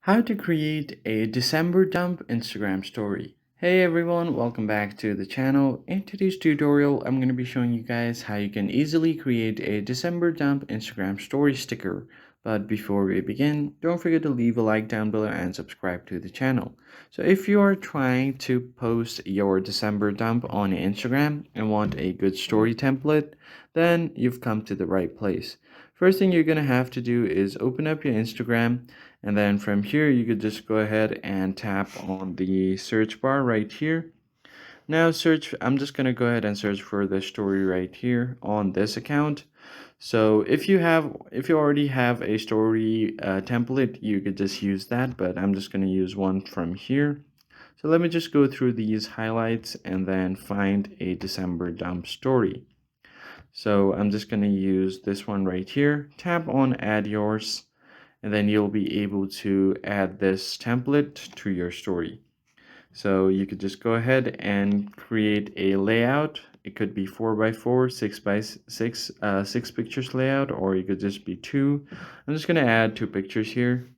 How to create a December dump Instagram story. Hey everyone, welcome back to the channel. In today's tutorial, I'm going to be showing you guys how you can easily create a December dump Instagram story sticker. But before we begin, don't forget to leave a like down below and subscribe to the channel. So if you are trying to post your December dump on Instagram and want a good story template, then you've come to the right place. First thing you're going to have to do is open up your Instagram, and then from here you could just go ahead and tap on the search bar right here. Now I'm just going to go ahead and search for the story right here on this account. So if you already have a story template, you could just use that, but I'm just going to use one from here. So let me just go through these highlights and then find a December dump story. So I'm just going to use this one right here. Tap on add yours, and then you'll be able to add this template to your story. So you could just go ahead and create a layout. It could be 4x4, 6x6, 6 pictures layout, or it could just be two. I'm just going to add 2 pictures here.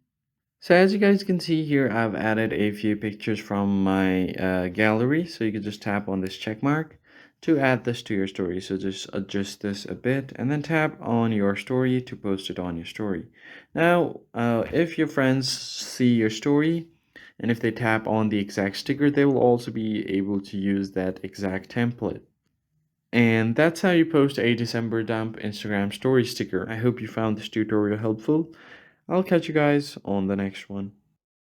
So as you guys can see here, I've added a few pictures from my gallery. So you can just tap on this check mark to add this to your story. So just adjust this a bit and then tap on your story to post it on your story. Now, if your friends see your story and if they tap on the exact sticker, they will also be able to use that exact template. And that's how you post a December dump Instagram story sticker. I hope you found this tutorial helpful. I'll catch you guys on the next one.